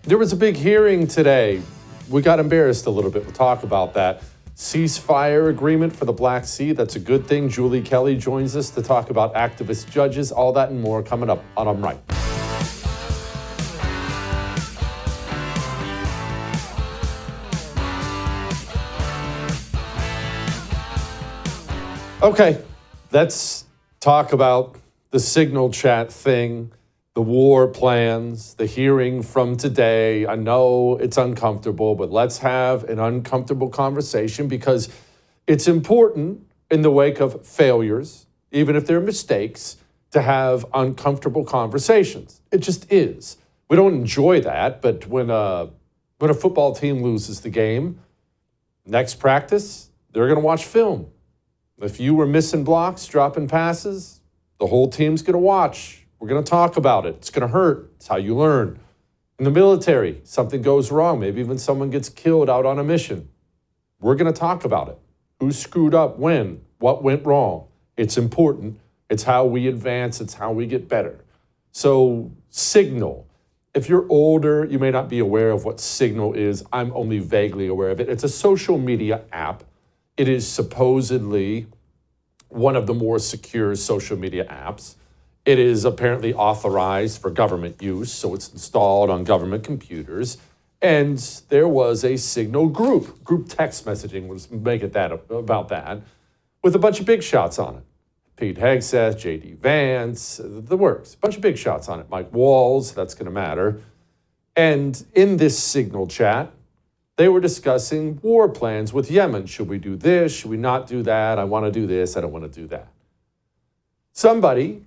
There was a big hearing today. We got embarrassed a little bit. We'll talk about that. Ceasefire agreement for the Black Sea. That's a good thing. Julie Kelly joins us to talk about activist judges. All that and more coming up on I'm Right. Okay, let's talk about the Signal chat thing, the war plans, the hearing from today. I know it's uncomfortable, but let's have an uncomfortable conversation because it's important in the wake of failures, even if they're mistakes, to have uncomfortable conversations. It just is. We don't enjoy that, but when a football team loses the game, next practice, they're going to watch film. If you were missing blocks, dropping passes, the whole team's going to watch. We're going to talk about it. It's going to hurt. It's how you learn. In the military, something goes wrong. Maybe even someone gets killed out on a mission. We're going to talk about it. Who screwed up when? What went wrong? It's important. It's how we advance. It's how we get better. So Signal. If you're older, you may not be aware of what Signal is. I'm only vaguely aware of it. It's a social media app. It is supposedly one of the more secure social media apps. It is apparently authorized for government use, so it's installed on government computers. And there was a Signal group text messaging, was make it that about that, with a bunch of big shots on it. Pete Hegseth, J.D. Vance, the works. A bunch of big shots on it. Mike Walls, that's going to matter. And in this Signal chat, they were discussing war plans with Yemen. Should we do this? Should we not do that? I want to do this. I don't want to do that. Somebody,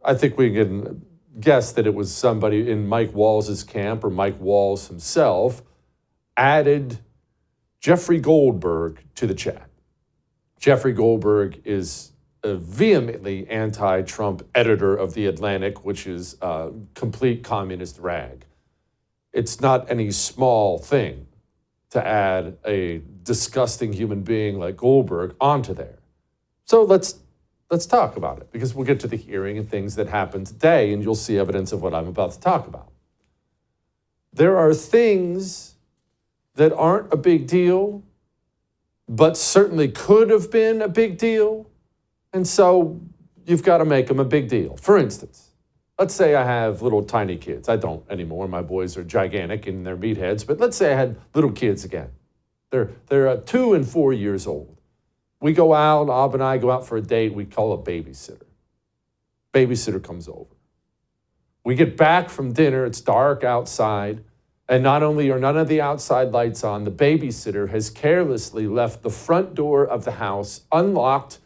I think we can guess that it was somebody in Mike Walls' camp or Mike Walls himself, added Jeffrey Goldberg to the chat. Jeffrey Goldberg is a vehemently anti-Trump editor of The Atlantic, which is a complete communist rag. It's not any small thing to add a disgusting human being like Goldberg onto there. So let's talk about it, because we'll get to the hearing and things that happened today, and you'll see evidence of what I'm about to talk about. There are things that aren't a big deal, but certainly could have been a big deal, and so you've got to make them a big deal. For instance, let's say I have little tiny kids. I don't anymore. My boys are gigantic and they're meatheads. But let's say I had little kids again. They're 2 and 4 years old. We go out, Ab and I go out for a date. We call a babysitter. Babysitter comes over. We get back from dinner. It's dark outside. And not only are none of the outside lights on, the babysitter has carelessly left the front door of the house unlocked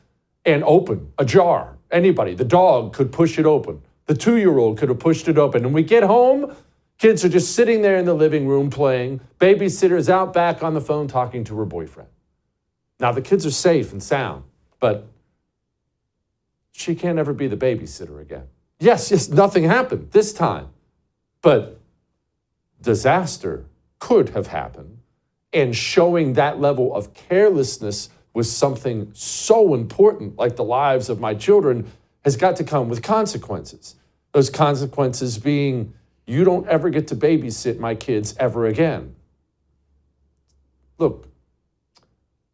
and open, ajar. Anybody, the dog could push it open. The 2-year-old could have pushed it open. And we get home, kids are just sitting there in the living room playing. Babysitter's out back on the phone talking to her boyfriend. Now, the kids are safe and sound, but she can't ever be the babysitter again. Yes, nothing happened this time. But disaster could have happened. And showing that level of carelessness with something so important like the lives of my children has got to come with consequences. Those consequences being, you don't ever get to babysit my kids ever again. Look,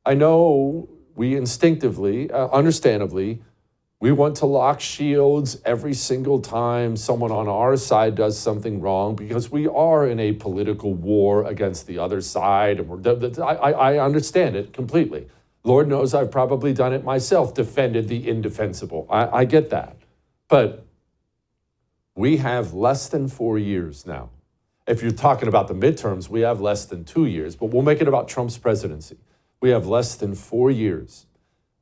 I know we instinctively, understandably, we want to lock shields every single time someone on our side does something wrong, because we are in a political war against the other side. And I understand it completely. Lord knows I've probably done it myself, defended the indefensible. I get that. But we have less than 4 years now. If you're talking about the midterms, we have less than 2 years, but we'll make it about Trump's presidency. We have less than 4 years.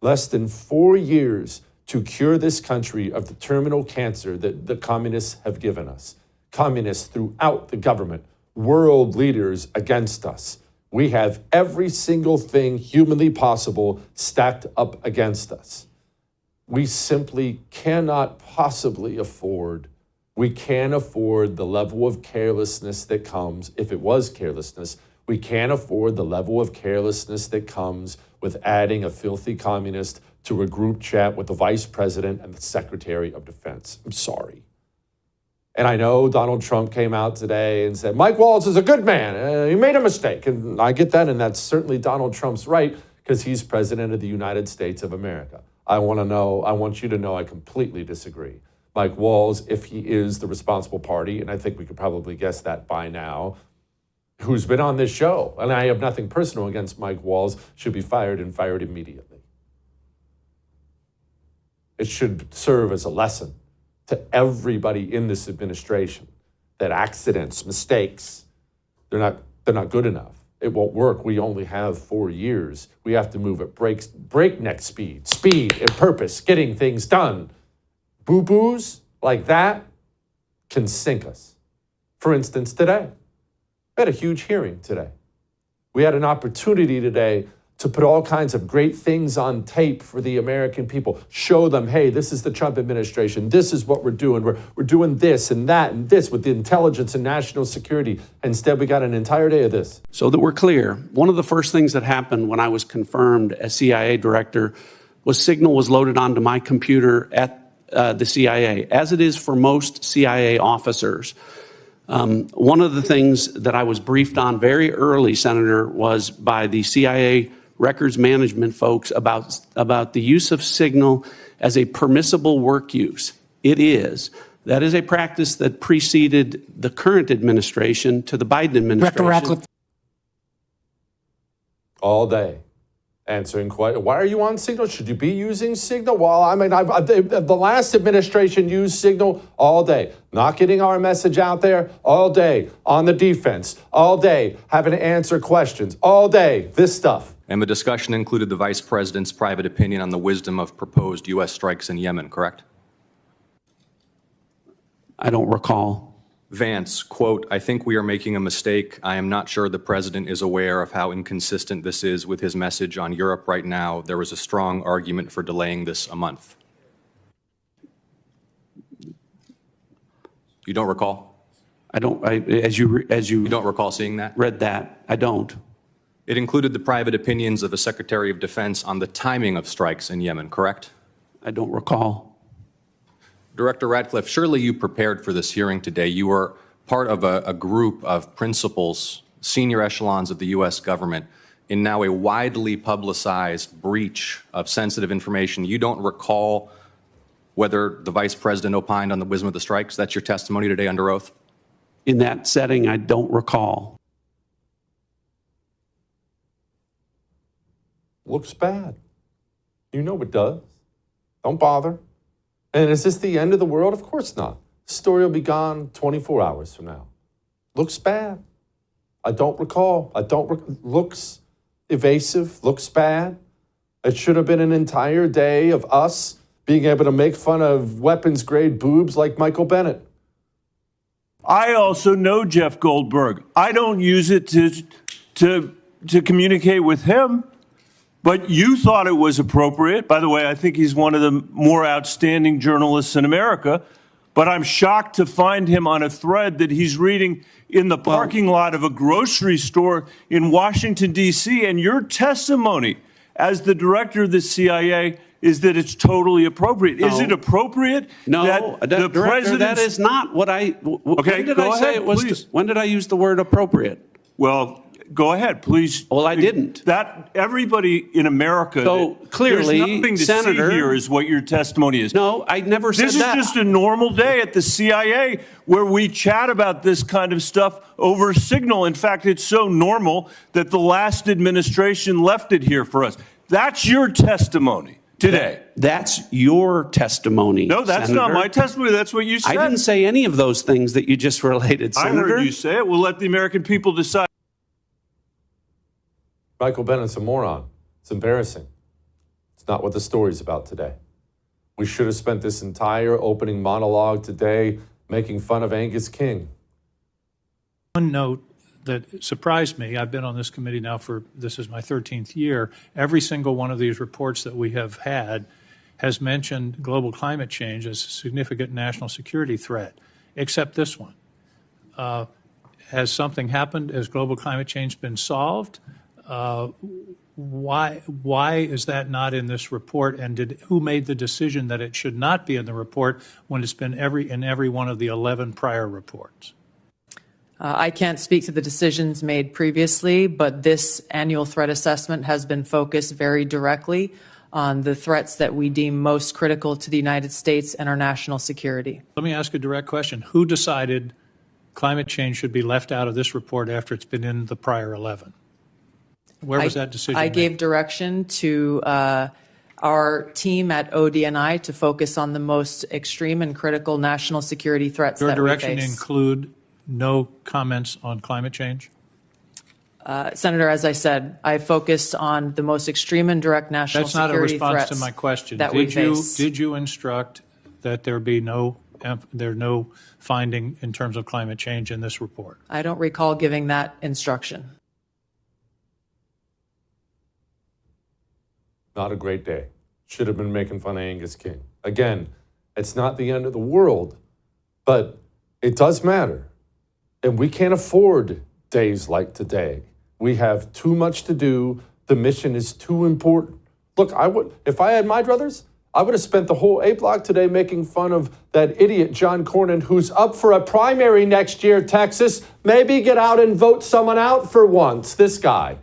Less than 4 years to cure this country of the terminal cancer that the communists have given us. Communists throughout the government, world leaders against us. We have every single thing humanly possible stacked up against us. We simply cannot possibly afford, we can't afford the level of carelessness that comes, if it was carelessness, we can't afford the level of carelessness that comes with adding a filthy communist to a group chat with the vice president and the secretary of defense. I'm sorry. And I know Donald Trump came out today and said, Mike Waltz is a good man. He made a mistake. And I get that, and that's certainly Donald Trump's right because he's president of the United States of America. I want you to know I completely disagree. Mike Waltz, if he is the responsible party, and I think we could probably guess that by now, who's been on this show, and I have nothing personal against Mike Waltz, should be fired and fired immediately. It should serve as a lesson to everybody in this administration that accidents, mistakes, they're not good enough. It won't work. We only have 4 years. We have to move at breakneck speed and purpose, getting things done. Boo-boos like that can sink us. For instance, today, we had a huge hearing today. We had an opportunity today to put all kinds of great things on tape for the American people. Show them, hey, this is the Trump administration. This is what we're doing. We're doing this and that and this with the intelligence and national security. Instead, we got an entire day of this. So that we're clear, one of the first things that happened when I was confirmed as CIA director was Signal was loaded onto my computer at the CIA, as it is for most CIA officers. One of the things that I was briefed on very early, Senator, was by the CIA records management folks about the use of Signal as a permissible work use. It is. That is a practice that preceded the current administration to the Biden administration. Director Ratcliffe. All day. Answering questions. Why are you on Signal? Should you be using Signal? Well, I mean, the last administration used Signal all day. Not getting our message out there all day. On the defense all day. Having to answer questions all day. This stuff. And the discussion included the Vice President's private opinion on the wisdom of proposed U.S. strikes in Yemen, correct? I don't recall. Vance, quote, I think we are making a mistake. I am not sure the President is aware of how inconsistent this is with his message on Europe right now. There was a strong argument for delaying this a month. You don't recall? I don't, as you You don't recall seeing that? read that, I don't. It included the private opinions of the Secretary of Defense on the timing of strikes in Yemen, correct? I don't recall. Director Ratcliffe, surely you prepared for this hearing today. You were part of a group of principals, senior echelons of the U.S. government, in now a widely publicized breach of sensitive information. You don't recall whether the Vice President opined on the wisdom of the strikes? That's your testimony today under oath? In that setting, I don't recall. Looks bad. You know it does. Don't bother. And is this the end of the world? Of course not. The story will be gone 24 hours from now. Looks bad. I don't recall. Looks evasive. Looks bad. It should have been an entire day of us being able to make fun of weapons-grade boobs like Michael Bennett. I also know Jeff Goldberg. I don't use it to communicate with him. But you thought it was appropriate. By the way, I think he's one of the more outstanding journalists in America. But I'm shocked to find him on a thread that he's reading in the parking lot of a grocery store in Washington, D.C. And your testimony as the director of the CIA is that it's totally appropriate. No. Is it appropriate? No, that the president? That is not what I. Okay, when did go I say ahead, it was? please. When did I use the word appropriate? Well, go ahead, please. Well, I didn't. That everybody in America. So clearly, there's nothing to Senator, see here is what your testimony is. No, I never said that. This is just a normal day at the CIA where we chat about this kind of stuff over Signal. In fact, it's so normal that the last administration left it here for us. That's your testimony today. That's your testimony. No, that's Senator. not my testimony. That's what you said. I didn't say any of those things that you just related, Senator. I heard you say it. We'll let the American people decide. Michael Bennett's a moron. It's embarrassing. It's not what the story's about today. We should have spent this entire opening monologue today making fun of Angus King. One note that surprised me, I've been on this committee now this is my 13th year. Every single one of these reports that we have had has mentioned global climate change as a significant national security threat, except this one. Has something happened? Has global climate change been solved? Why is that not in this report? And who made the decision that it should not be in the report when it's been in every one of the 11 prior reports? I can't speak to the decisions made previously, but this annual threat assessment has been focused very directly on the threats that we deem most critical to the United States and our national security. Let me ask a direct question. Who decided climate change should be left out of this report after it's been in the prior 11? Where was that decision I made? gave direction to our team at ODNI to focus on the most extreme and critical national security threats Your that we direction face. include no comments on climate change? Senator, as I said, I focused on the most extreme and direct national That's not a security response threats to my question. that we face. Did you instruct that there be no finding in terms of climate change in this report? I don't recall giving that instruction. Not a great day. Should have been making fun of Angus King. Again, it's not the end of the world, but it does matter. And we can't afford days like today. We have too much to do. The mission is too important. Look, if I had my druthers, I would have spent the whole A block today making fun of that idiot John Cornyn who's up for a primary next year, Texas. Maybe get out and vote someone out for once, this guy.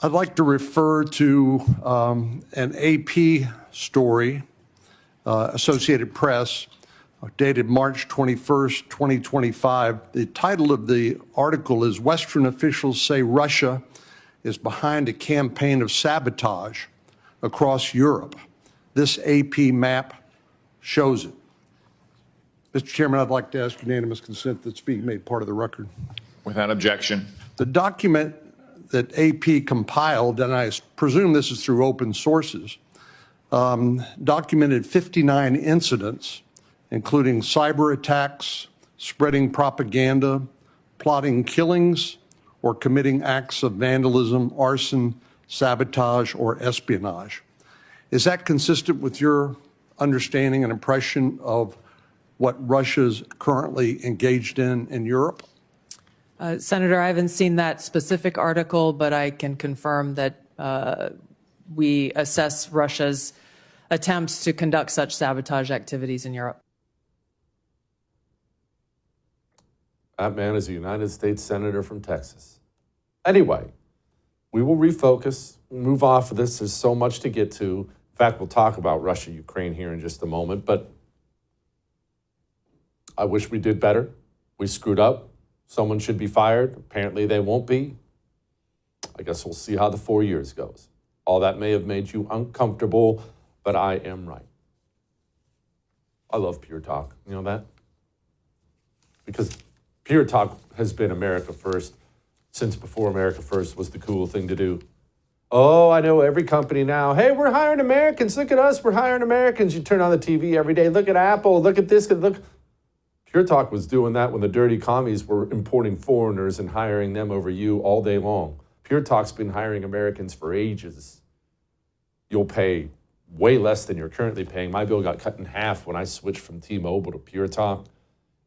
I'd like to refer to an AP story, Associated Press, dated March 21st, 2025. The title of the article is "Western Officials Say Russia is Behind a Campaign of Sabotage Across Europe." This AP map shows it. Mr. Chairman, I'd like to ask unanimous consent that it's being made part of the record. Without objection. The document that AP compiled, and I presume this is through open sources, documented 59 incidents, including cyber attacks, spreading propaganda, plotting killings, or committing acts of vandalism, arson, sabotage, or espionage. Is that consistent with your understanding and impression of what Russia's currently engaged in Europe? Senator, I haven't seen that specific article, but I can confirm that we assess Russia's attempts to conduct such sabotage activities in Europe. That man is a United States Senator from Texas. Anyway, we will refocus, move off of this. There's so much to get to. In fact, we'll talk about Russia, Ukraine here in just a moment, but I wish we did better. We screwed up. Someone should be fired. Apparently they won't be. I guess we'll see how the 4 years goes. All that may have made you uncomfortable, but I am right. I love Pure Talk. You know that? Because Pure Talk has been America First since before America First was the cool thing to do. Oh, I know every company now. Hey, we're hiring Americans. Look at us. We're hiring Americans. You turn on the TV every day. Look at Apple. Look at this. Look. Pure Talk was doing that when the dirty commies were importing foreigners and hiring them over you all day long. Pure Talk's been hiring Americans for ages. You'll pay way less than you're currently paying. My bill got cut in half when I switched from T-Mobile to Pure Talk.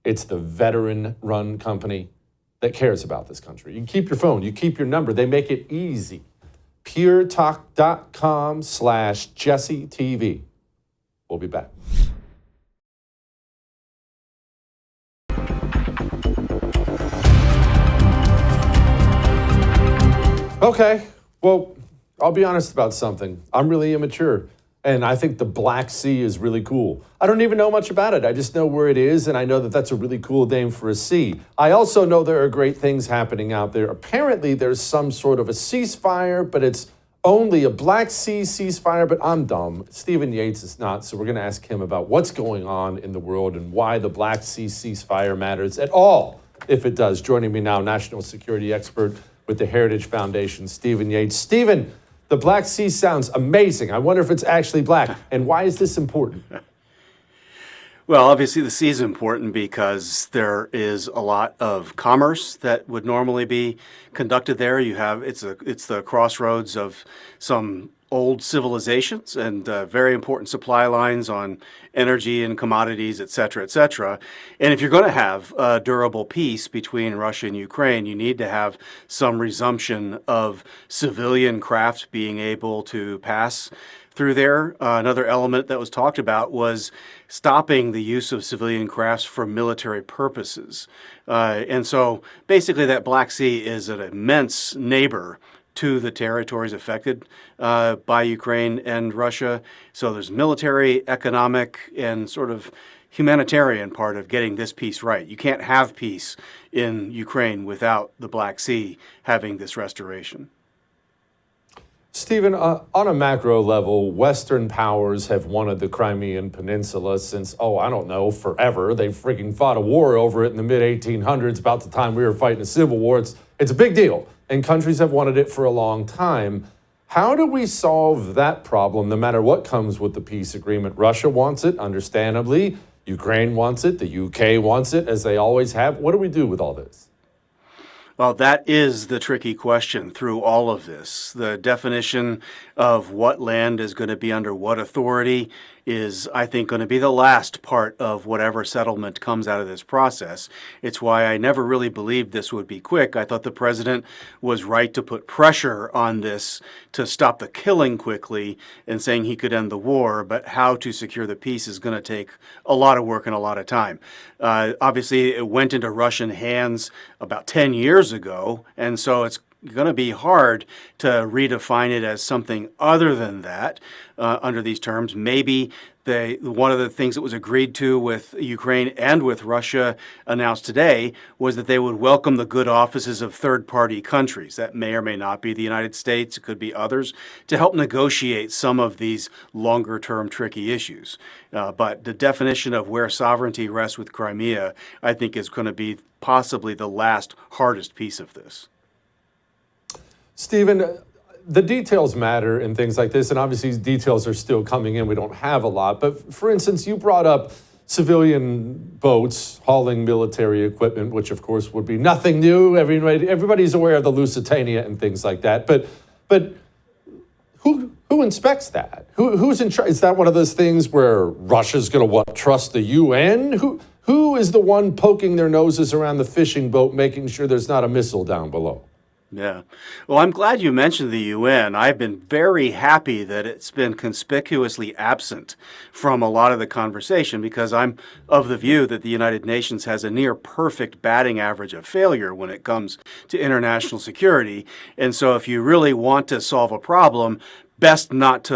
It's the veteran-run company that cares about this country. You keep your phone. You keep your number. They make it easy. puretalk.com/JesseTV. We'll be back. Okay, well, I'll be honest about something. I'm really immature, and I think the Black Sea is really cool. I don't even know much about it. I just know where it is, and I know that that's a really cool name for a sea. I also know there are great things happening out there. Apparently, there's some sort of a ceasefire, but it's only a Black Sea ceasefire, but I'm dumb. Stephen Yates is not, so we're going to ask him about what's going on in the world and why the Black Sea ceasefire matters at all, if it does. Joining me now, national security expert with the Heritage Foundation, Stephen Yates. Stephen, the Black Sea sounds amazing. I wonder if it's actually black. And why is this important? Well, obviously the sea is important because there is a lot of commerce that would normally be conducted there. It's the crossroads of some old civilizations and very important supply lines on energy and commodities, et cetera, et cetera. And if you're going to have a durable peace between Russia and Ukraine, you need to have some resumption of civilian craft being able to pass through there. Another element that was talked about was stopping the use of civilian crafts for military purposes. And so basically that Black Sea is an immense neighbor to the territories affected by Ukraine and Russia. So there's military, economic, and sort of humanitarian part of getting this peace right. You can't have peace in Ukraine without the Black Sea having this restoration. Stephen, on a macro level, Western powers have wanted the Crimean Peninsula since, I don't know, forever. They freaking fought a war over it in the mid-1800s, about the time we were fighting a civil war. It's a big deal, and countries have wanted it for a long time. How do we solve that problem, no matter what comes with the peace agreement? Russia wants it, understandably. Ukraine wants it. The UK wants it, as they always have. What do we do with all this? Well, that is the tricky question through all of this. The definition of what land is going to be under what authority is, I think, going to be the last part of whatever settlement comes out of this process. It's why I never really believed this would be quick. I thought the president was right to put pressure on this to stop the killing quickly and saying he could end the war, but how to secure the peace is going to take a lot of work and a lot of time. Obviously, it went into Russian hands about 10 years ago, and so it's going to be hard to redefine it as something other than that under these terms. Maybe one of the things that was agreed to with Ukraine and with Russia announced today was that they would welcome the good offices of third-party countries. That may or may not be the United States. It could be others to help negotiate some of these longer-term tricky issues. But the definition of where sovereignty rests with Crimea, I think, is going to be possibly the last hardest piece of this. Stephen, the details matter in things like this, and obviously details are still coming in. We don't have a lot. But for instance, you brought up civilian boats hauling military equipment, which of course would be nothing new. Everybody's aware of the Lusitania and things like that. But who inspects that? Who's in charge? Is that one of those things where Russia's going to trust the UN? Who is the one poking their noses around the fishing boat, making sure there's not a missile down below? Yeah. Well, I'm glad you mentioned the UN. I've been very happy that it's been conspicuously absent from a lot of the conversation because I'm of the view that the United Nations has a near perfect batting average of failure when it comes to international security. And so if you really want to solve a problem, best not to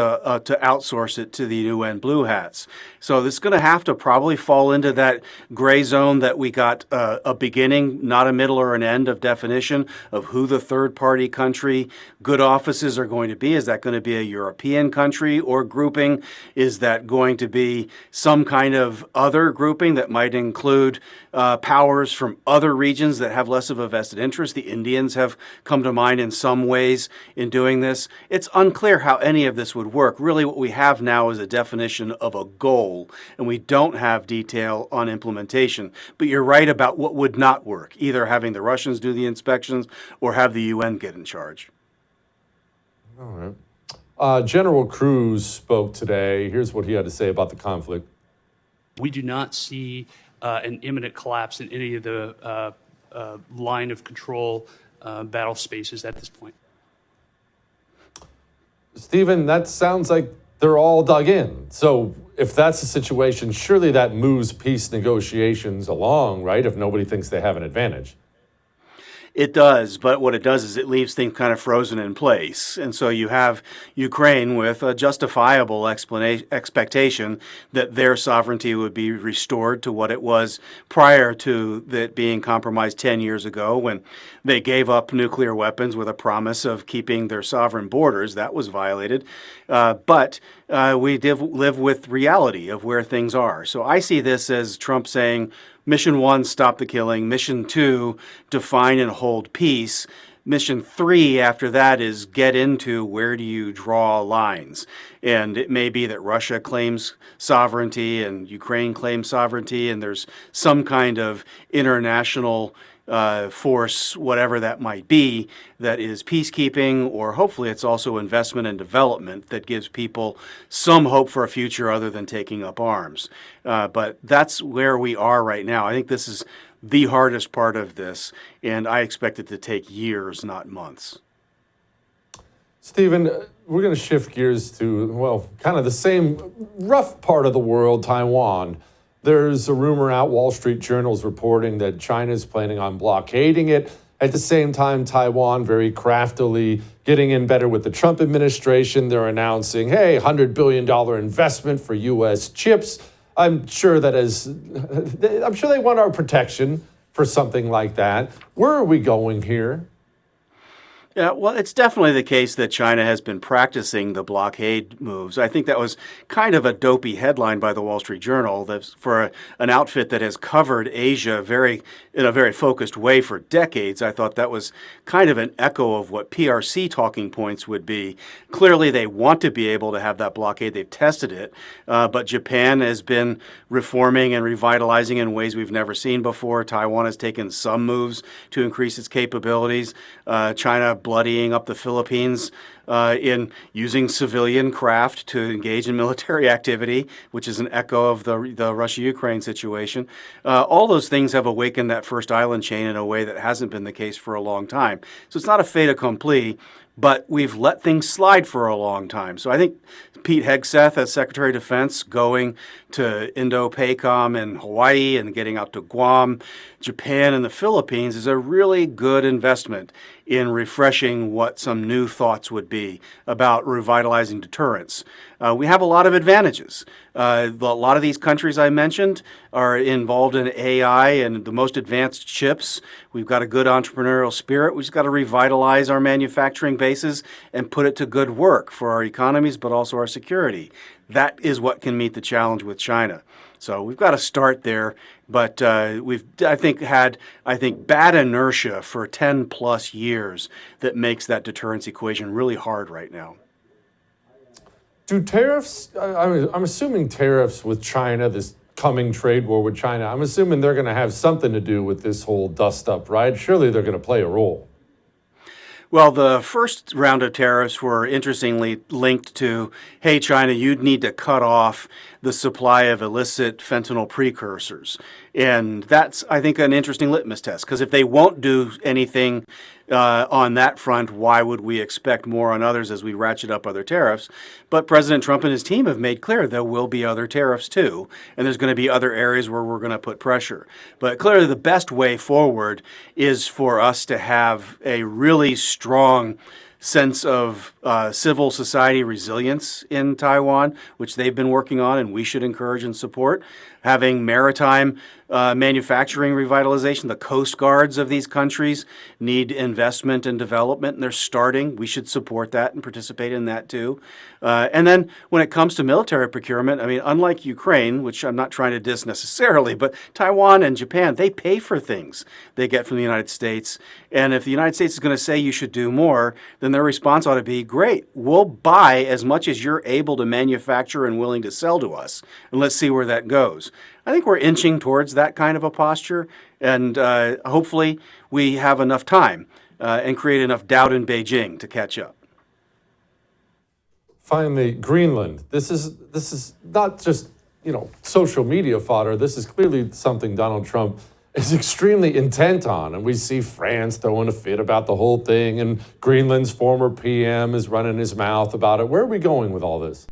outsource it to the UN Blue Hats. So this is going to have to probably fall into that gray zone that we got a beginning, not a middle or an end of definition of who the third-party country good offices are going to be. Is that going to be a European country or grouping? Is that going to be some kind of other grouping that might include powers from other regions that have less of a vested interest? The Indians have come to mind in some ways in doing this. It's unclear how any of this would work. Really, what we have now is a definition of a goal, and we don't have detail on implementation. But you're right about what would not work, either having the Russians do the inspections or have the UN get in charge. All right. General Cruz spoke today. Here's what he had to say about the conflict. We do not see an imminent collapse in any of the line of control battle spaces at this point. Stephen, that sounds like they're all dug in. So if that's the situation, surely that moves peace negotiations along, right? If nobody thinks they have an advantage. It does, but what it does is it leaves things kind of frozen in place. And so you have Ukraine with a justifiable expectation that their sovereignty would be restored to what it was prior to it being compromised 10 years ago when they gave up nuclear weapons with a promise of keeping their sovereign borders. That was violated. But we live with reality of where things are. So I see this as Trump saying, Mission 1, stop the killing. Mission 2, define and hold peace. mission 3 after that is get into where do you draw lines. And it may be that Russia claims sovereignty and Ukraine claims sovereignty, and there's some kind of international force, whatever that might be, that is peacekeeping, or hopefully it's also investment and development that gives people some hope for a future other than taking up arms. But that's where we are right now. I think this is the hardest part of this, and I expect it to take years, not months. Stephen, we're going to shift gears to, well, kind of the same rough part of the world, Taiwan. There's a rumor out, Wall Street Journal's reporting that China is planning on blockading it. At the same time, Taiwan very craftily getting in better with the Trump administration. They're announcing, hey, $100 billion investment for U.S. chips. I'm sure they want our protection for something like that. Where are we going here? Yeah, well, it's definitely the case that China has been practicing the blockade moves. I think that was kind of a dopey headline by the Wall Street Journal that's for an outfit that has covered Asia in a very focused way for decades. I thought that was kind of an echo of what PRC talking points would be. Clearly, they want to be able to have that blockade. They've tested it, but Japan has been reforming and revitalizing in ways we've never seen before. Taiwan has taken some moves to increase its capabilities. China bloodying up the Philippines in using civilian craft to engage in military activity, which is an echo of the Russia-Ukraine situation. All those things have awakened that first island chain in a way that hasn't been the case for a long time. So it's not a fait accompli, but we've let things slide for a long time. So I think Pete Hegseth, as Secretary of Defense, going to Indo-PACOM and Hawaii and getting out to Guam, Japan, and the Philippines is a really good investment in refreshing what some new thoughts would be about revitalizing deterrence. We have a lot of advantages. A lot of these countries I mentioned are involved in AI and the most advanced chips. We've got a good entrepreneurial spirit. We've just got to revitalize our manufacturing bases and put it to good work for our economies, but also our security. That is what can meet the challenge with China. So we've got to start there, but we've I think bad inertia for 10 plus years that makes that deterrence equation really hard right now. Do tariffs, I'm assuming tariffs with China, this coming trade war with China, I'm assuming they're going to have something to do with this whole dust up, right? Surely they're going to play a role. Well, the first round of tariffs were interestingly linked to, hey, China, you'd need to cut off the supply of illicit fentanyl precursors. And that's, I think, an interesting litmus test, because if they won't do anything on that front, why would we expect more on others as we ratchet up other tariffs? But President Trump and his team have made clear there will be other tariffs too, and there's going to be other areas where we're going to put pressure. But clearly the best way forward is for us to have a really strong sense of civil society resilience in Taiwan, which they've been working on and we should encourage and support. Having maritime manufacturing revitalization. The coast guards of these countries need investment and development, and they're starting. We should support that and participate in that too. And then when it comes to military procurement, I mean, unlike Ukraine, which I'm not trying to diss necessarily, but Taiwan and Japan, they pay for things they get from the United States. And if the United States is going to say you should do more, then their response ought to be, great, we'll buy as much as you're able to manufacture and willing to sell to us, and let's see where that goes. I think we're inching towards that kind of a posture, and hopefully we have enough time and create enough doubt in Beijing to catch up. Finally, Greenland. This is not just, social media fodder. This is clearly something Donald Trump is extremely intent on. And we see France throwing a fit about the whole thing, and Greenland's former PM is running his mouth about it. Where are we going with all this?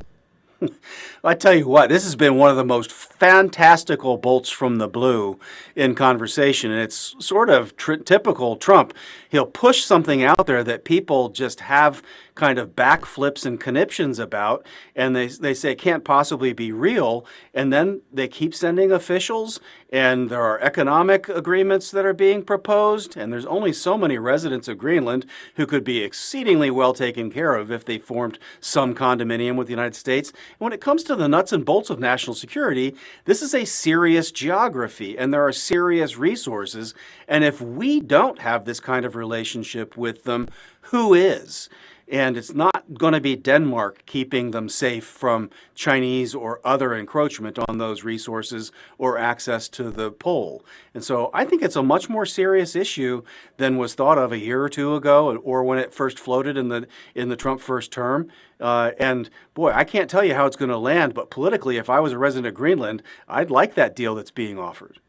I tell you what, this has been one of the most fantastical bolts from the blue in conversation, and it's sort of typical Trump. He'll push something out there that people just have kind of backflips and conniptions about, and they say it can't possibly be real, and then they keep sending officials, and there are economic agreements that are being proposed, and there's only so many residents of Greenland who could be exceedingly well taken care of if they formed some condominium with the United States. And when it comes to the nuts and bolts of national security, this is a serious geography, and there are serious resources. And if we don't have this kind of relationship with them, who is? And it's not going to be Denmark keeping them safe from Chinese or other encroachment on those resources or access to the pole. And so I think it's a much more serious issue than was thought of a year or two ago, or when it first floated in the Trump first term. And boy, I can't tell you how it's going to land, but politically, if I was a resident of Greenland, I'd like that deal that's being offered.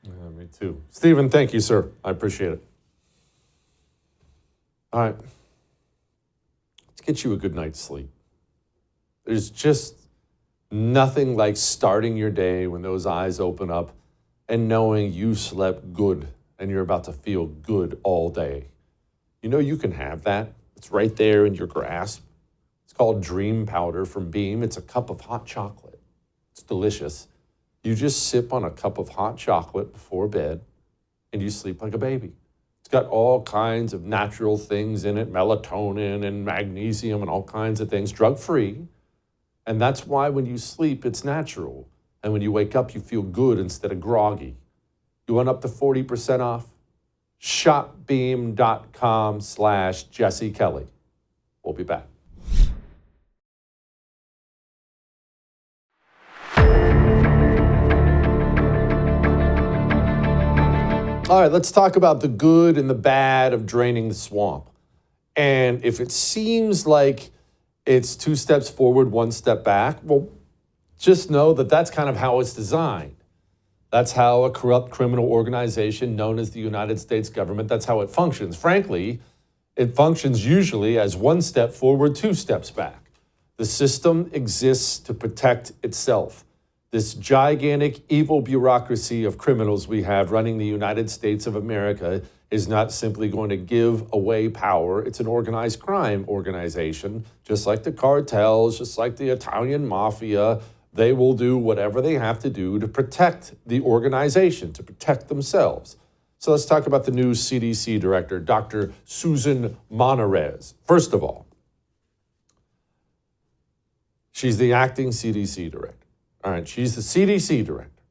Yeah, me too. Stephen, thank you, sir. I appreciate it. All right. Get you a good night's sleep. There's just nothing like starting your day when those eyes open up and knowing you slept good and you're about to feel good all day. You know you can have that. It's right there in your grasp. It's called Dream Powder from Beam. It's a cup of hot chocolate. It's delicious. You just sip on a cup of hot chocolate before bed and you sleep like a baby. It's got all kinds of natural things in it, melatonin and magnesium and all kinds of things, drug-free. And that's why when you sleep, it's natural. And when you wake up, you feel good instead of groggy. You want up to 40% off? Shopbeam.com/Jesse Kelly. We'll be back. All right, let's talk about the good and the bad of draining the swamp. And if it seems like it's 2 steps forward, 1 step back, well, just know that that's kind of how it's designed. That's how a corrupt criminal organization known as the United States government, that's how it functions. Frankly, it functions usually as 1 step forward, 2 steps back. The system exists to protect itself. This gigantic evil bureaucracy of criminals we have running the United States of America is not simply going to give away power. It's an organized crime organization, just like the cartels, just like the Italian mafia. They will do whatever they have to do to protect the organization, to protect themselves. So let's talk about the new CDC director, Dr. Susan Monarez. First of all, she's the acting CDC director. All right, she's the CDC director.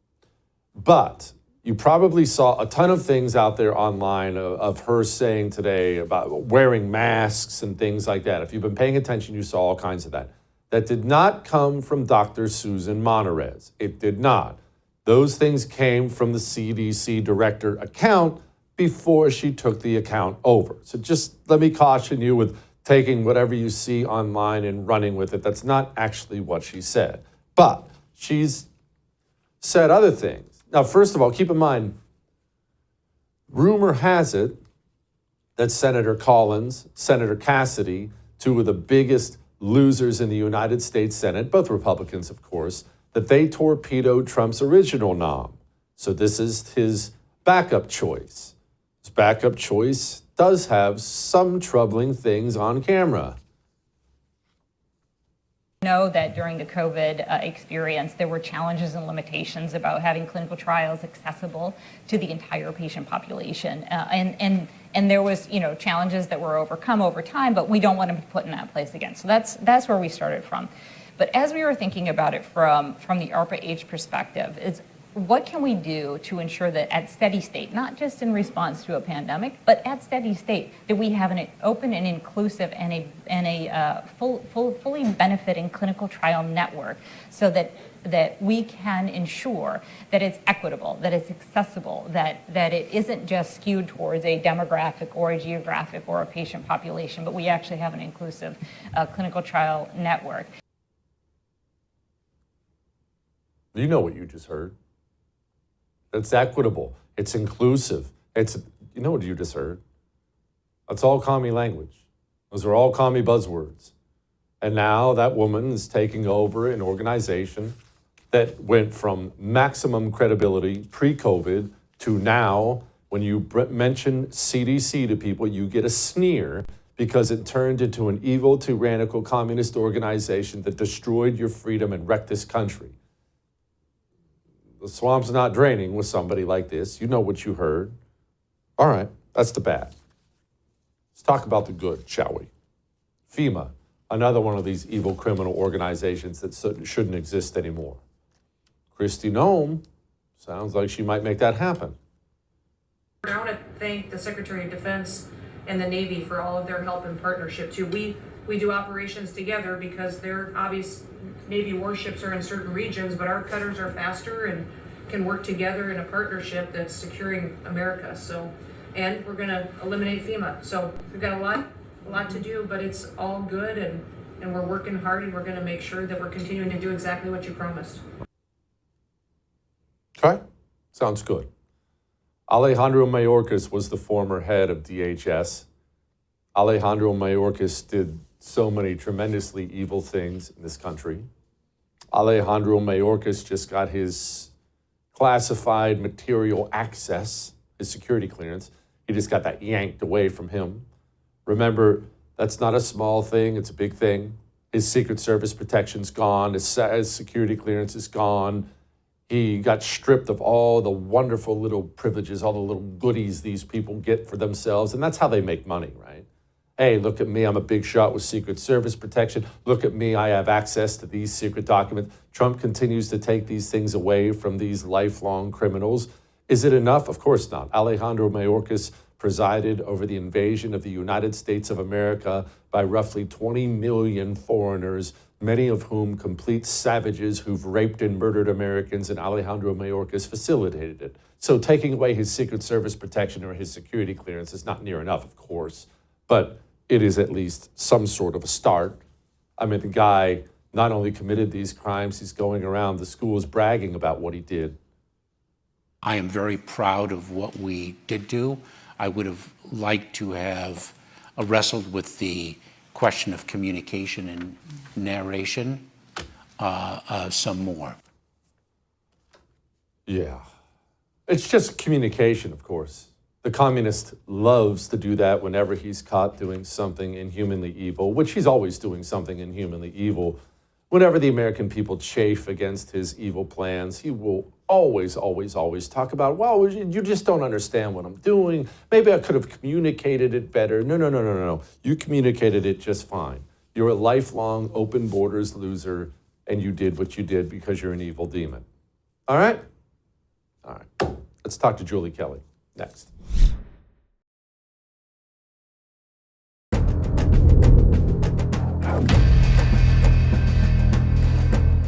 But you probably saw a ton of things out there online of her saying today about wearing masks and things like that. If you've been paying attention, you saw all kinds of that. That did not come from Dr. Susan Monarez. It did not. Those things came from the CDC director account before she took the account over. So just let me caution you with taking whatever you see online and running with it. That's not actually what she said. But she's said other things. Now, first of all, keep in mind, rumor has it that Senator Collins, Senator Cassidy, 2 of the biggest losers in the United States Senate, both Republicans, of course, that they torpedoed Trump's original nom. So this is his backup choice. His backup choice does have some troubling things on camera. Know that during the COVID experience, there were challenges and limitations about having clinical trials accessible to the entire patient population. And there was, challenges that were overcome over time, but we don't want to be put in that place again. So that's where we started from. But as we were thinking about it from the ARPA-H perspective, is what can we do to ensure that at steady state, not just in response to a pandemic, but at steady state, that we have an open and inclusive and a fully benefiting clinical trial network, so that we can ensure that it's equitable, that it's accessible, that it isn't just skewed towards a demographic or a geographic or a patient population, but we actually have an inclusive clinical trial network. You know what you just heard. It's equitable. It's inclusive. You know what you just heard. That's all commie language. Those are all commie buzzwords. And now that woman is taking over an organization that went from maximum credibility pre-COVID to now, when you mention CDC to people, you get a sneer because it turned into an evil, tyrannical communist organization that destroyed your freedom and wrecked this country. The swamp's not draining with somebody like this. You know what you heard. All right, that's the bad. Let's talk about the good, shall we? FEMA, another one of these evil criminal organizations that shouldn't exist anymore. Kristi Noem sounds like she might make that happen. I want to thank the Secretary of Defense and the Navy for all of their help and partnership too. We do operations together because their obvious Navy warships are in certain regions, but our cutters are faster and can work together in a partnership that's securing America. So, and we're going to eliminate FEMA. So we've got a lot to do, but it's all good, and we're working hard, and we're going to make sure that we're continuing to do exactly what you promised. Okay, sounds good. Alejandro Mayorkas was the former head of DHS. Alejandro Mayorkas did so many tremendously evil things in this country. Alejandro Mayorkas just got his classified material access, his security clearance. He just got that yanked away from him. Remember, that's not a small thing, it's a big thing. His Secret Service protection's gone, his security clearance is gone. He got stripped of all the wonderful little privileges, all the little goodies these people get for themselves, and that's how they make money, right? Hey, look at me, I'm a big shot with Secret Service protection. Look at me, I have access to these secret documents. Trump continues to take these things away from these lifelong criminals. Is it enough? Of course not. Alejandro Mayorkas presided over the invasion of the United States of America by roughly 20 million foreigners, many of whom complete savages who've raped and murdered Americans, and Alejandro Mayorkas facilitated it. So taking away his Secret Service protection or his security clearance is not near enough, of course, but it is at least some sort of a start. I mean, the guy not only committed these crimes, he's going around the schools bragging about what he did. I am very proud of what we did do. I would have liked to have wrestled with the question of communication and narration some more. Yeah. It's just communication, of course. The communist loves to do that whenever he's caught doing something inhumanly evil, which he's always doing something inhumanly evil. Whenever the American people chafe against his evil plans, he will always talk about, well, you just don't understand what I'm doing. Maybe I could have communicated it better. No. You communicated it just fine. You're a lifelong open borders loser, and you did what you did because you're an evil demon. All right? All right. Let's talk to Julie Kelly next.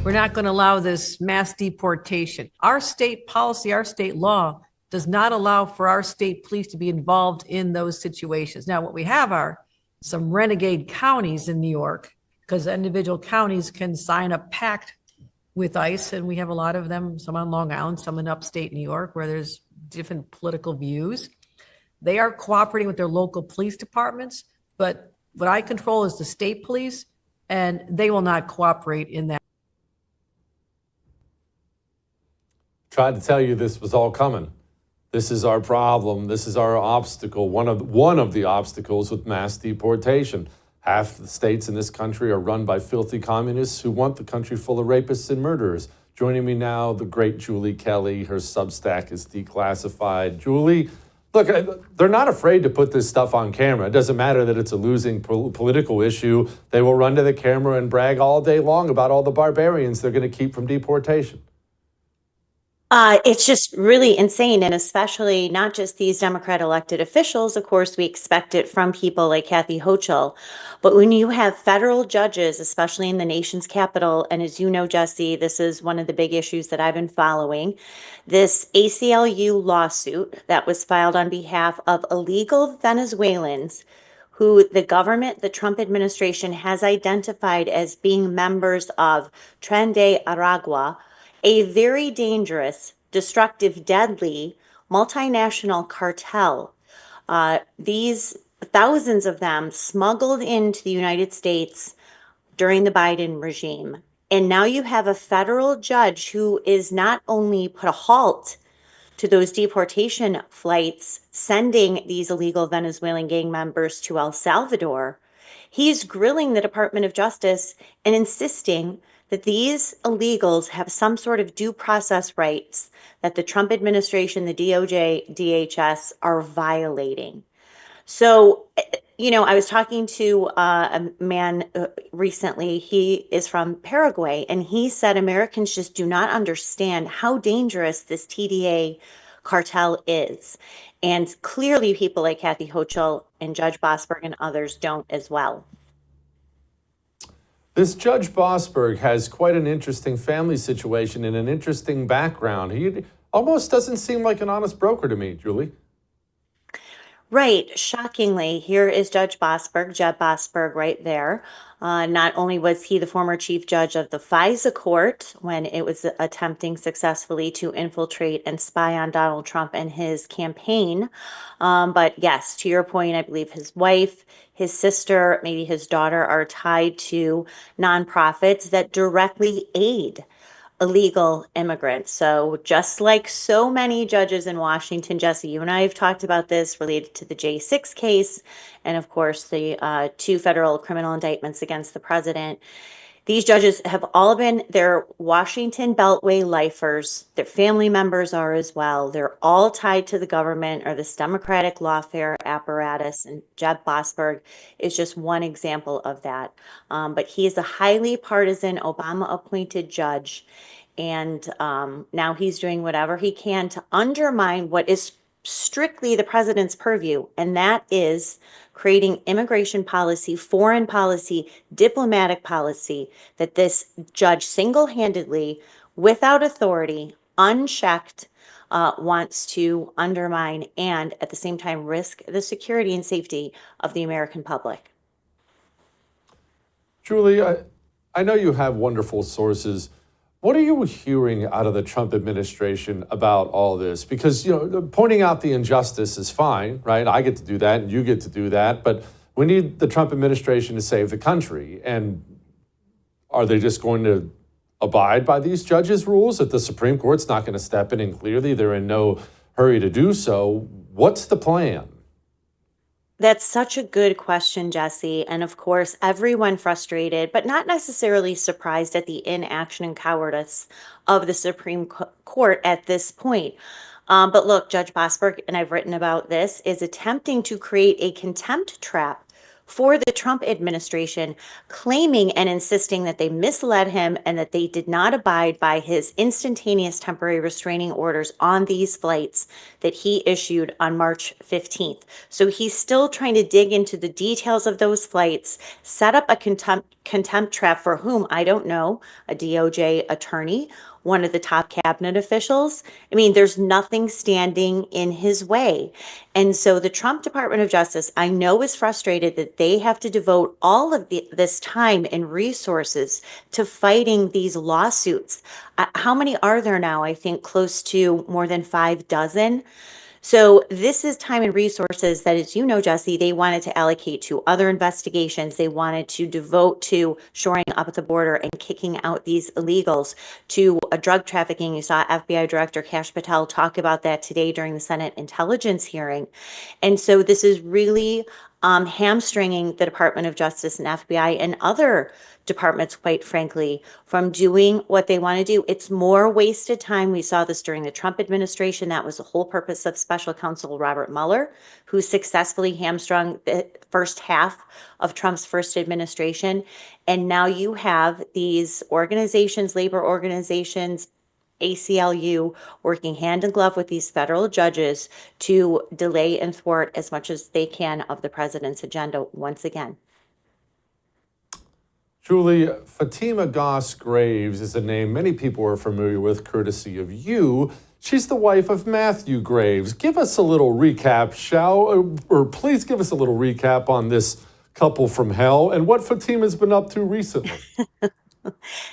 We're not going to allow this mass deportation. Our state policy, our state law does not allow for our state police to be involved in those situations. Now, what we have are some renegade counties in New York, because individual counties can sign a pact with ICE, and we have a lot of them, some on Long Island, some in upstate New York, where there's different political views. They are cooperating with their local police departments, but what I control is the state police, and they will not cooperate in that. Tried to tell you this was all coming. This is our problem. This is our obstacle. One of the obstacles with mass deportation. Half the states in this country are run by filthy communists who want the country full of rapists and murderers. Joining me now, the great Julie Kelly. Her Substack is declassified. Julie, look, they're not afraid to put this stuff on camera. It doesn't matter that it's a losing political issue. They will run to the camera and brag all day long about all the barbarians they're going to keep from deportation. It's just really insane, and especially not just these Democrat elected officials. Of course, we expect it from people like Kathy Hochul, but when you have federal judges, especially in the nation's capital, and as you know, Jesse, this is one of the big issues that I've been following, this ACLU lawsuit that was filed on behalf of illegal Venezuelans who the government, the Trump administration, has identified as being members of Tren de Aragua, a very dangerous, destructive, deadly multinational cartel. These thousands of them smuggled into the United States during the Biden regime. And now you have a federal judge who is not only put a halt to those deportation flights, sending these illegal Venezuelan gang members to El Salvador, he's grilling the Department of Justice and insisting that these illegals have some sort of due process rights that the Trump administration, the DOJ, DHS are violating. So, I was talking to a man recently. He is from Paraguay, and he said Americans just do not understand how dangerous this TDA cartel is. And clearly, people like Kathy Hochul and Judge Bosberg and others don't as well. This Judge Bosberg has quite an interesting family situation and an interesting background. He almost doesn't seem like an honest broker to me, Julie. Right. Shockingly, here is Judge Bosberg, Jeb Bosberg, right there. Not only was he the former chief judge of the FISA court when it was attempting successfully to infiltrate and spy on Donald Trump and his campaign, but yes, to your point, I believe his wife, his sister, maybe his daughter are tied to nonprofits that directly aid illegal immigrants. So just like so many judges in Washington, Jesse, you and I have talked about this related to the J6 case and, of course, the 2 federal criminal indictments against the president. These judges have all been, they're Washington Beltway lifers. Their family members are as well. They're all tied to the government or this Democratic lawfare apparatus. And Jeb Bosberg is just one example of that. But he is a highly partisan Obama appointed judge. And now he's doing whatever he can to undermine what is strictly the president's purview, and that is creating immigration policy, foreign policy, diplomatic policy that this judge single-handedly, without authority, unchecked, wants to undermine and at the same time risk the security and safety of the American public. Julie, I know you have wonderful sources. What are you hearing out of the Trump administration about all this? Because, pointing out the injustice is fine, right? I get to do that and you get to do that. But we need the Trump administration to save the country. And are they just going to abide by these judges' rules that the Supreme Court's not going to step in? And clearly they're in no hurry to do so. What's the plan? That's such a good question, Jesse. And of course, everyone frustrated, but not necessarily surprised at the inaction and cowardice of the Supreme Court at this point. But look, Judge Bosberg, and I've written about this, is attempting to create a contempt trap for the Trump administration, claiming and insisting that they misled him and that they did not abide by his instantaneous temporary restraining orders on these flights that he issued on March 15th. So he's still trying to dig into the details of those flights, set up a contempt trap for whom, I don't know, a DOJ attorney, one of the top cabinet officials. I mean, there's nothing standing in his way. And so the Trump Department of Justice, I know, is frustrated that they have to devote all of this time and resources to fighting these lawsuits. How many are there now? I think close to more than 5 dozen. So this is time and resources that, as you know, Jesse, they wanted to allocate to other investigations. They wanted to devote to shoring up the border and kicking out these illegals, to drug trafficking. You saw FBI Director Kash Patel talk about that today during the Senate intelligence hearing. And so this is really hamstringing the Department of Justice and FBI and other departments, quite frankly, from doing what they want to do. It's more wasted time. We saw this during the Trump administration. That was the whole purpose of special counsel Robert Mueller, who successfully hamstrung the first half of Trump's first administration. And now you have these organizations, labor organizations, ACLU, working hand in glove with these federal judges to delay and thwart as much as they can of the president's agenda once again. Julie, Fatima Goss Graves is a name many people are familiar with, courtesy of you. She's the wife of Matthew Graves. Give us a little recap, or please give us a little recap on this couple from hell and what Fatima's been up to recently.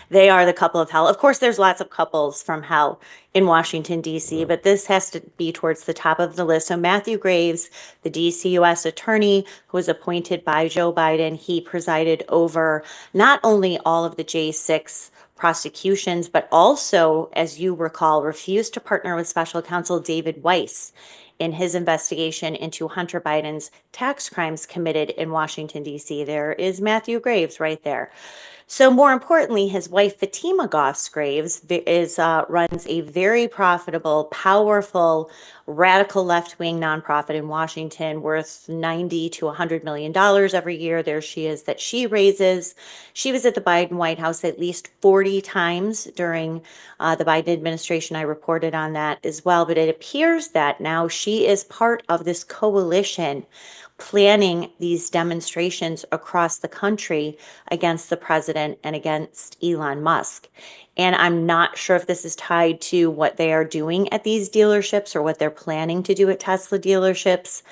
They are the couple of hell. Of course, there's lots of couples from hell in Washington, D.C., but this has to be towards the top of the list. So Matthew Graves, the D.C. U.S. attorney who was appointed by Joe Biden, he presided over not only all of the J6 prosecutions, but also, as you recall, refused to partner with special counsel David Weiss in his investigation into Hunter Biden's tax crimes committed in Washington, D.C. There is Matthew Graves right there. So more importantly, his wife Fatima Goss-Graves runs a very profitable, powerful, radical left-wing nonprofit in Washington worth $90 to $100 million every year. There she is that she raises. She was at the Biden White House at least 40 times during the Biden administration. I reported on that as well. But it appears that now she is part of this coalition planning these demonstrations across the country against the president and against Elon Musk. And I'm not sure if this is tied to what they are doing at these dealerships or what they're planning to do at Tesla dealerships,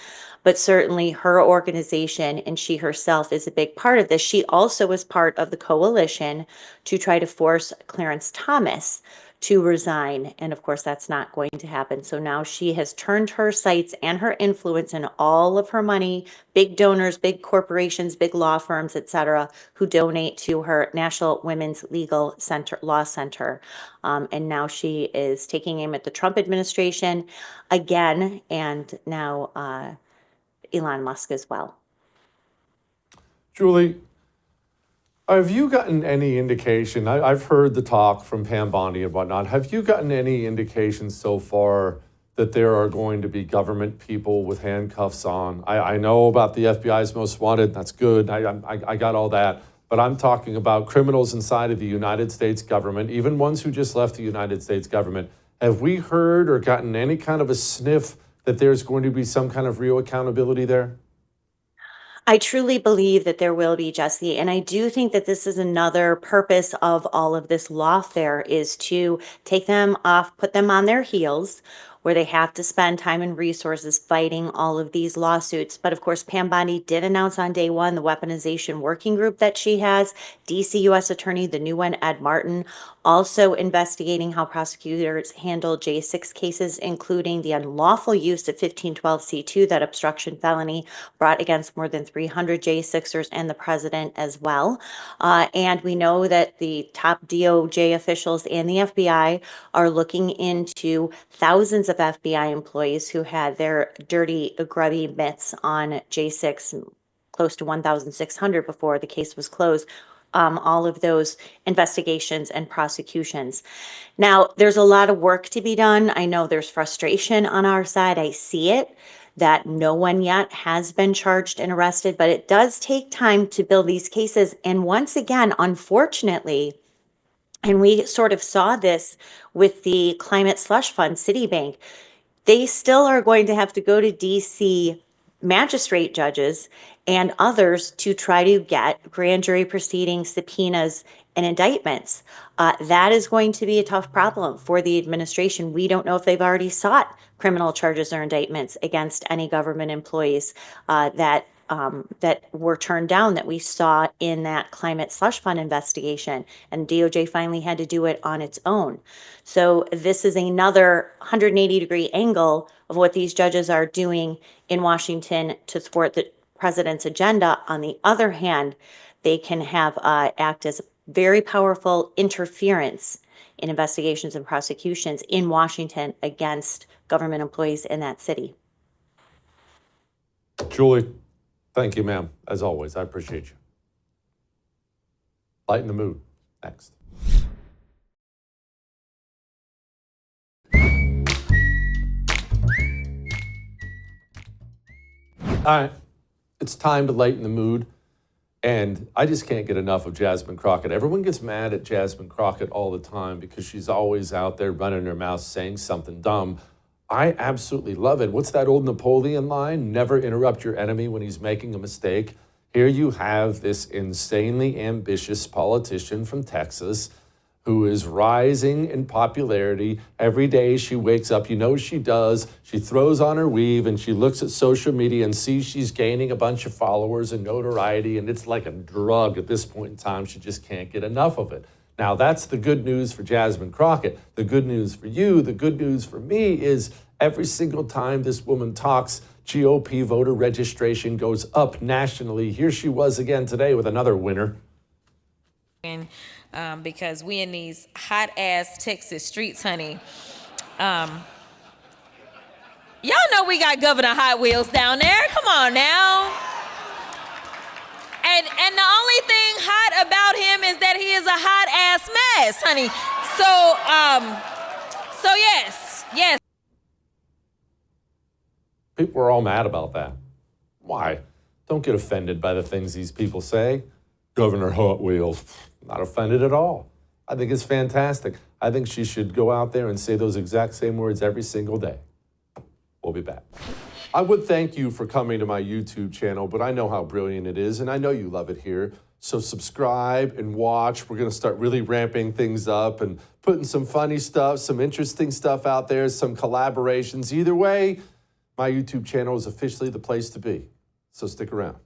but certainly her organization and she herself is a big part of this. She also was part of the coalition to try to force Clarence Thomas to resign. And of course, that's not going to happen. So now she has turned her sights and her influence and all of her money, big donors, big corporations, big law firms, et cetera, who donate to her National Women's Legal Center, Law Center. And now she is taking aim at the Trump administration again, and now Elon Musk as well. Julie, have you gotten any indication? I've heard the talk from Pam Bondi and whatnot. Have you gotten any indication so far that there are going to be government people with handcuffs on? I know about the FBI's most wanted. That's good. I got all that. But I'm talking about criminals inside of the United States government, even ones who just left the United States government. Have we heard or gotten any kind of a sniff that there's going to be some kind of real accountability there? I truly believe that there will be, Jesse. And I do think that this is another purpose of all of this lawfare is to take them off, put them on their heels, where they have to spend time and resources fighting all of these lawsuits. But of course, Pam Bondi did announce on day one the weaponization working group that she has. DC U.S. Attorney, the new one, Ed Martin, also investigating how prosecutors handle J6 cases, including the unlawful use of 1512C2, that obstruction felony brought against more than 300 J6ers and the president as well. And we know that the top DOJ officials and the FBI are looking into thousands of FBI employees who had their dirty, grubby mitts on J6, close to 1,600 before the case was closed. All of those investigations and prosecutions. Now, there's a lot of work to be done. I know there's frustration on our side. I see it, that no one yet has been charged and arrested, but it does take time to build these cases. And once again, unfortunately, and we sort of saw this with the climate slush fund, Citibank, they still are going to have to go to DC magistrate judges and others to try to get grand jury proceedings, subpoenas, and indictments. That is going to be a tough problem for the administration. We don't know if they've already sought criminal charges or indictments against any government employees that were turned down, that we saw in that climate slush fund investigation, and DOJ finally had to do it on its own. So this is another 180-degree angle of what these judges are doing in Washington to thwart the president's agenda. On the other hand, they can have act as very powerful interference in investigations and prosecutions in Washington against government employees in that city. Julie, thank you, ma'am. As always, I appreciate you. Lighten the mood. Next. All right, it's time to lighten the mood. And I just can't get enough of Jasmine Crockett. Everyone gets mad at Jasmine Crockett all the time because she's always out there running her mouth saying something dumb. I absolutely love it. What's that old Napoleon line? Never interrupt your enemy when he's making a mistake. Here you have this insanely ambitious politician from Texas who is rising in popularity. Every day she wakes up, you know she does, she throws on her weave and she looks at social media and sees she's gaining a bunch of followers and notoriety, and it's like a drug at this point in time. She just can't get enough of it. Now that's the good news for Jasmine Crockett. The good news for you, the good news for me is every single time this woman talks, GOP voter registration goes up nationally. Here she was again today with another winner. Because we in these hot ass Texas streets, honey. Y'all know we got Governor Hot Wheels down there. Come on now. And the only thing hot about him is that he is a hot ass mess, honey. So yes. People are all mad about that. Why? Don't get offended by the things these people say. Governor Hot Wheels, not offended at all. I think it's fantastic. I think she should go out there and say those exact same words every single day. We'll be back. I would thank you for coming to my YouTube channel, but I know how brilliant it is, and I know you love it here. So subscribe and watch. We're going to start really ramping things up and putting some funny stuff, some interesting stuff out there, some collaborations. Either way, my YouTube channel is officially the place to be. So stick around.